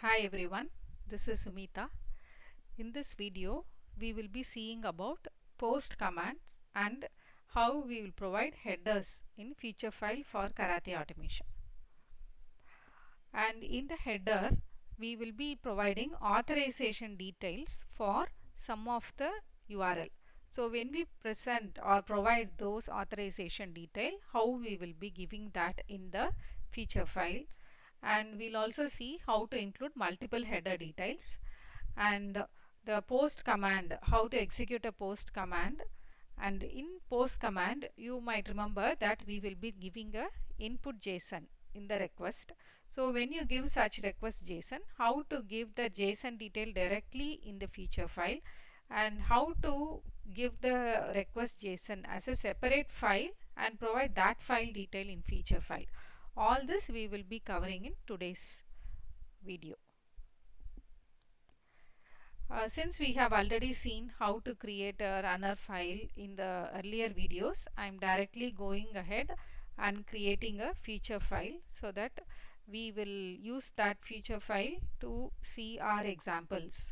Hi everyone, this is Sumita. In this video, we will be seeing about post commands and how we will provide headers in feature file for Karate automation. And in the header, we will be providing authorization details for some of the URL. So when we present or provide those authorization detail, how we will be giving that in the feature file, and we'll also see how to include multiple header details and the post command, how to execute a post command. And in post command you might remember that we will be giving a input JSON in the request. So when you give such request JSON, how to give the JSON detail directly in the feature file, and how to give the request JSON as a separate file and provide that file detail in feature file. All this we will be covering in today's video. Since we have already seen how to create a runner file in the earlier videos, I am directly going ahead and creating a feature file so that we will use that feature file to see our examples.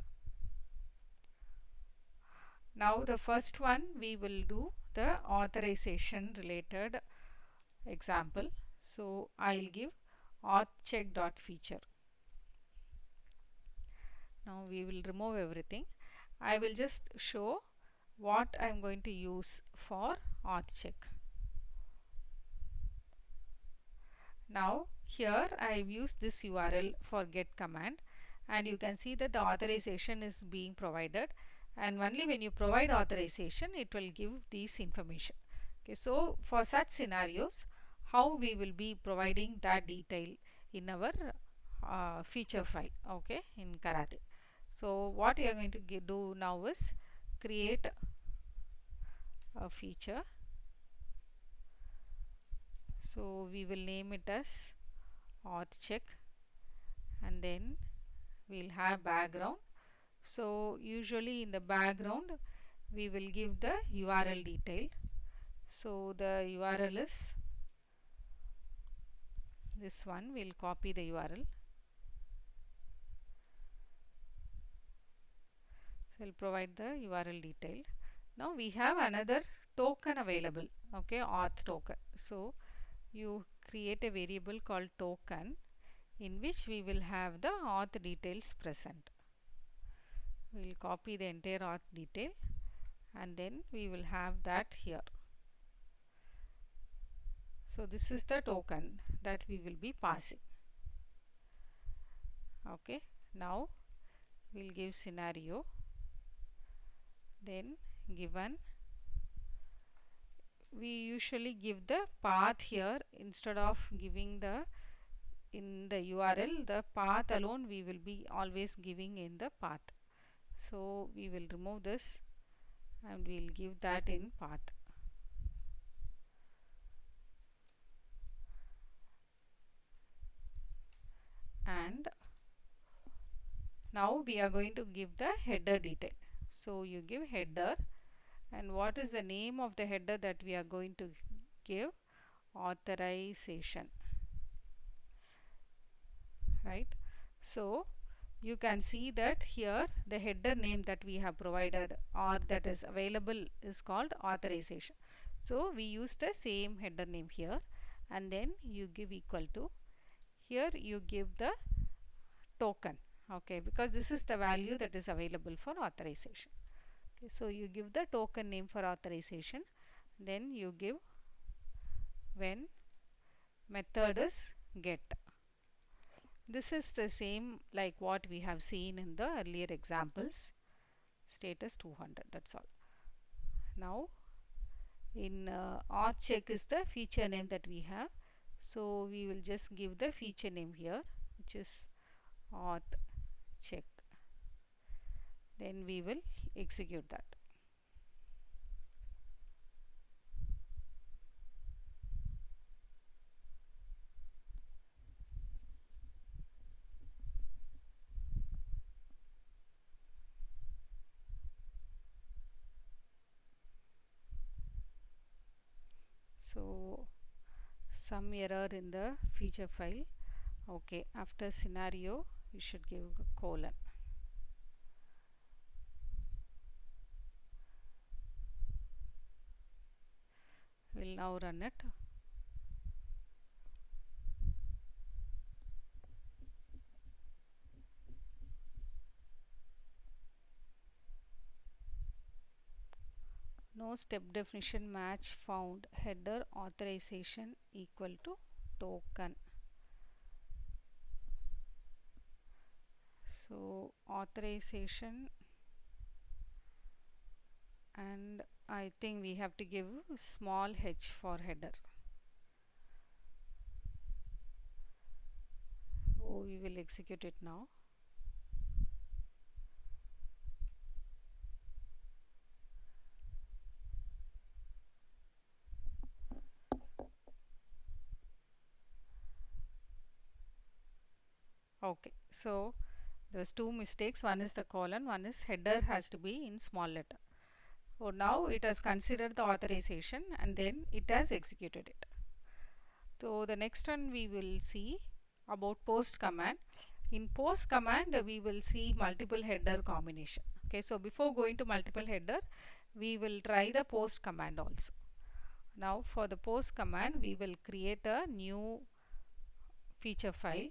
Now the first one, we will do the authorization related example. So I'll give authcheck.feature. Now we will remove everything. I will just show what I am going to use for auth check. Now here I have used this URL for get command, and you can see that the authorization is being provided, and only when you provide authorization it will give these information. Okay, so for such scenarios, how we will be providing that detail in our feature file, okay, in Karate. So what we are going to do now is create a feature. So we will name it as auth check, and then we'll have background. So usually in the background we will give the URL detail. So the URL is this one. We'll copy the URL. So I'll provide the URL detail. Now we have another token available, okay, auth token. So you create a variable called token in which we will have the auth details present. We will copy the entire auth detail, and then we will have that here. So this is the token that we will be passing. Okay, now we'll give scenario, then given. We usually give the path here instead of giving the in the URL. The path alone we will be always giving in the path. So we will remove this and we'll give that in path. And now we are going to give the header detail. So you give header, and what is the name of the header that we are going to give? Authorization, right? So you can see that here the header name that we have provided or that is available is called authorization. So we use the same header name here, and then you give equal to, here you give the token, okay, because this is the value that is available for authorization. Okay, so you give the token name for authorization, then you give when method is get. This is the same like what we have seen in the earlier examples. Status 200, that's all. Now in auth check is the feature name that we have, so we will just give the feature name here, which is auth check. Then we will execute that. So some error in the feature file. Okay, after scenario we should give a colon. We'll now run it. No step definition match found. Header authorization equal to token. So authorization, and I think we have to give small h for header. Oh, we will execute it now. Okay, so there's two mistakes. One is the colon, one is header has to be in small letter. So now it has considered the authorization and then it has executed it. So the next one we will see about post command. In post command we will see multiple header combination. Okay, so before going to multiple header, we will try the post command also. Now for the post command we will create a new feature file.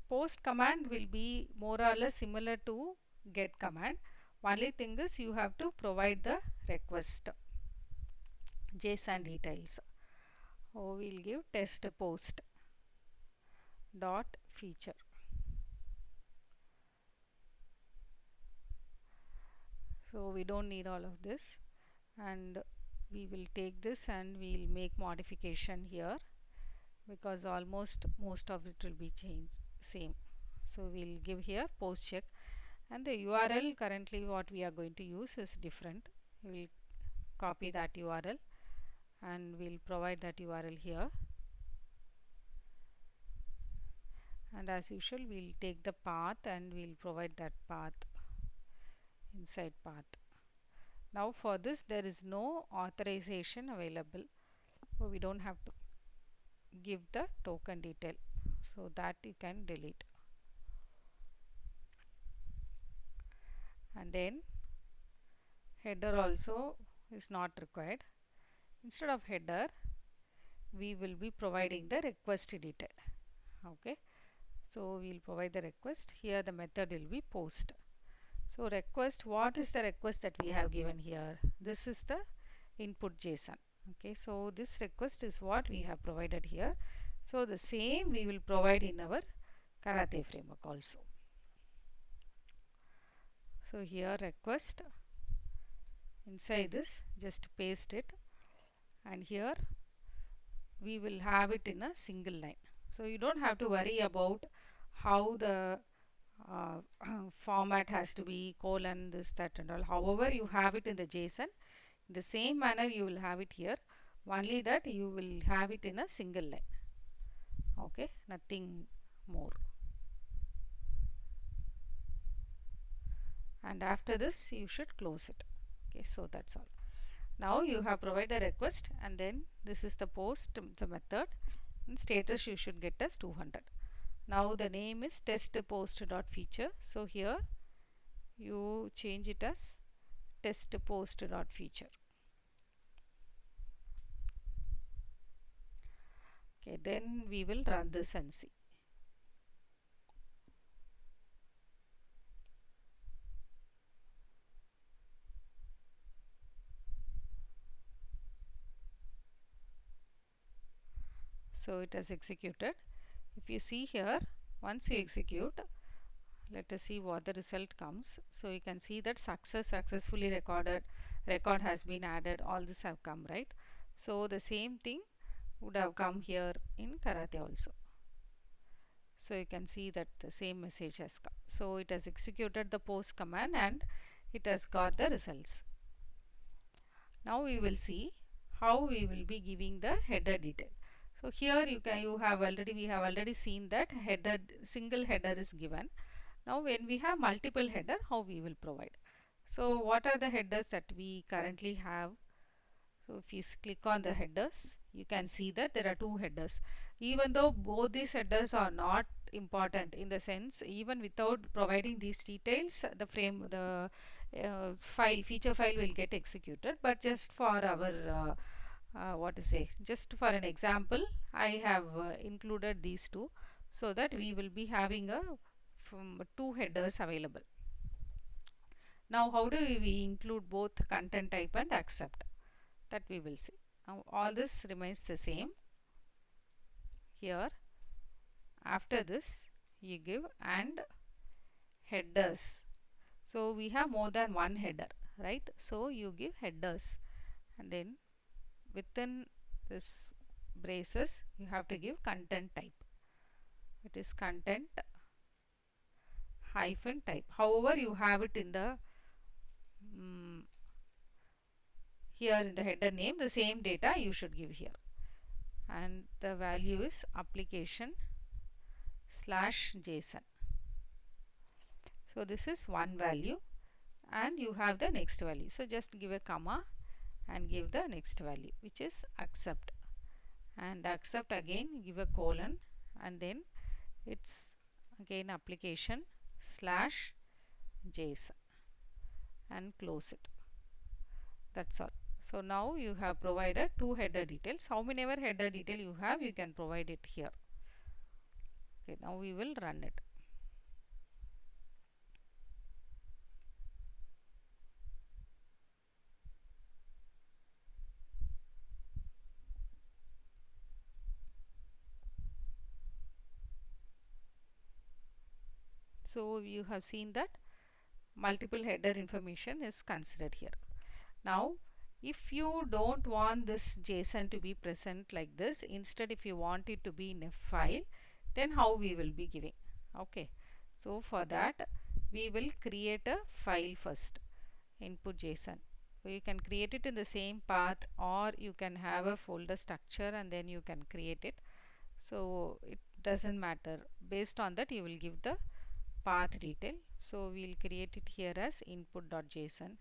Post command will be more or less similar to get command. Only thing is you have to provide the request JSON details. So we'll give test post dot feature. So we don't need all of this, and we will take this and we'll make modification here because almost most of it will be changed same. So we'll give here post check, and the URL currently what we are going to use is different. We'll copy that URL and we'll provide that URL here, and as usual we'll take the path and we'll provide that path inside path. Now for this there is no authorization available, so we don't have to give the token detail, so that you can delete. And then header also is not required. Instead of header we will be providing the request detail. Okay, so we'll provide the request. Here the method will be post. So request, what is the request that we have given here? This is the input JSON. Okay, so this request is what we have provided here. So the same we will provide in our Karate framework also. So here request, inside this just paste it, and here we will have it in a single line. So you don't have to worry about how the format has to be colon this that and all. However you have it in the JSON, in the same manner you will have it here, only that you will have it in a single line. Okay, nothing more. And after this you should close it. Okay, so that's all. Now you have provided the request, and then this is the post, the method, and status you should get as 200. Now the name is test post dot feature. So here you change it as test post dot feature. Okay, then we will run this and see. So it has executed. If you see here, once you execute, let us see what the result comes. So you can see that successfully recorded, record has been added, all this have come, right? So the same thing would have come here in Karate also. So you can see that the same message has come. So it has executed the post command and it has got the results. Now we will see how we will be giving the header detail. So here we have already seen that header, single header is given. Now when we have multiple header, how we will provide. So what are the headers that we currently have? So if you click on the headers, you can see that there are two headers. Even though both these headers are not important in the sense, even without providing these details, the file feature file will get executed. But just for our what to say, just for an example, I have included these two, so that we will be having a from two headers available. Now how do we include both content type and accept, that we will see. Now all this remains the same. Here after this you give and headers. So we have more than one header, right? So you give headers, and then within this braces you have to give content type. It is content hyphen type. However you have it in the here in the header name, the same data you should give here, and the value is application slash JSON. So this is one value, and you have the next value. So just give a comma and give the next value, which is accept, and accept again give a colon, and then it's again application slash JSON, and close it. That's all. So now you have provided two header details. How many ever header detail you have, you can provide it here. Okay, now we will run it. So you have seen that multiple header information is considered here. Now if you don't want this JSON to be present like this, instead if you want it to be in a file, then how we will be giving? Okay, so for that we will create a file first, input JSON. So you can create it in the same path, or you can have a folder structure and then you can create it. So it doesn't matter. Based on that you will give the path detail. So we'll create it here as input.json.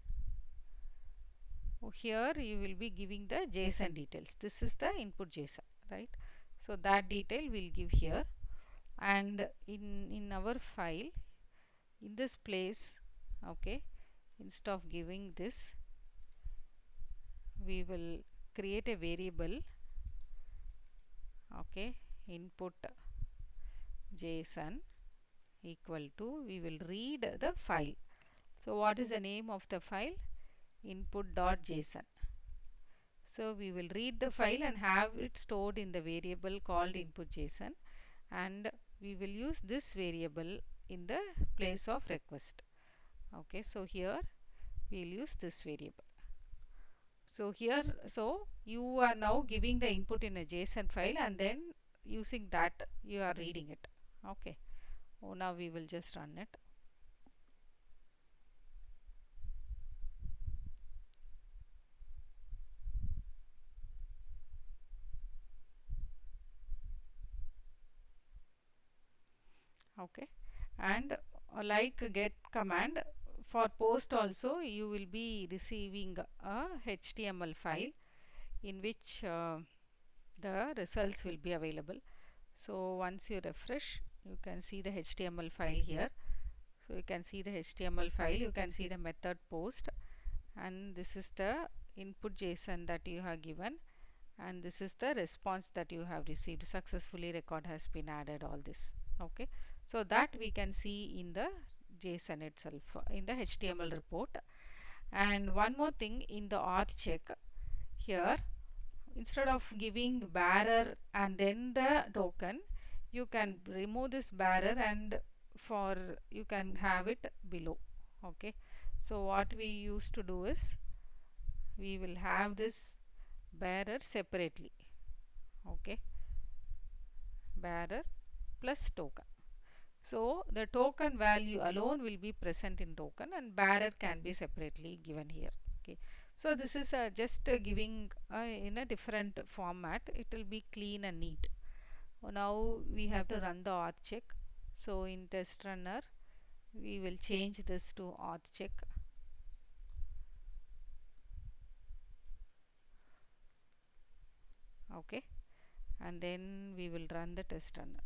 Here you will be giving the JSON details. This is the input JSON, right? So that detail we'll give here, and in our file, in this place, okay, instead of giving this, we will create a variable, okay, input JSON equal to, we will read the file. So what is the name of the file? Input.json. So we will read the file and have it stored in the variable called input.json, and we will use this variable in the place of request. Okay, so here we will use this variable. So here, so you are now giving the input in a JSON file, and then using that you are reading it. Okay. Oh, now we will just run it. Okay, and like get command, for post also you will be receiving a HTML file in which the results will be available. So once you refresh, you can see the HTML file here. So you can see the HTML file, you can see the method post, and this is the input JSON that you have given, and this is the response that you have received. Successfully record has been added, all this. Okay, so that we can see in the JSON itself, in the HTML report. And one more thing, in the auth check here, instead of giving bearer and then the token, you can remove this bearer and for you can have it below. Okay, so what we used to do is, we will have this bearer separately. Okay, bearer plus token. So the token value alone will be present in token, and bearer can be separately given here. Okay, so this is just giving in a different format. It will be clean and neat. Now we have to run the auth check. So in test runner we will change this to auth check. Okay, and then we will run the test runner.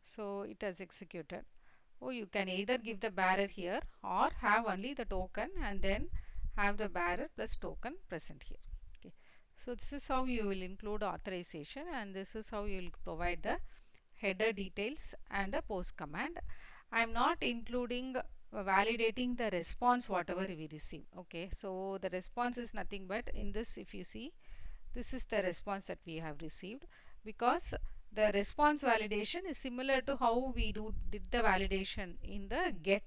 So it has executed. Oh, you can either give the bearer here or have only the token and then have the bearer plus token present here. Okay. So this is how you will include authorization, and this is how you will provide the header details and a post command. I am not including validating the response whatever we receive. Okay, so the response is nothing but, in this if you see, this is the response that we have received, because the response validation is similar to how we did the validation in the get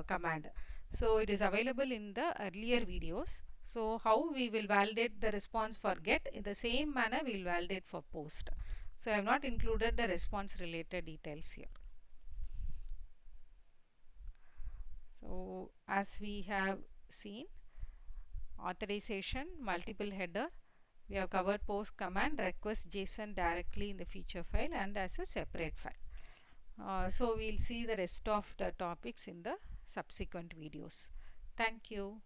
command. So it is available in the earlier videos. So how we will validate the response for get, in the same manner we will validate for post. So I have not included the response related details here. So as we have seen, authorization, multiple header, we have covered post command, request JSON directly in the feature file and as a separate file. So we'll see the rest of the topics in the subsequent videos. Thank you.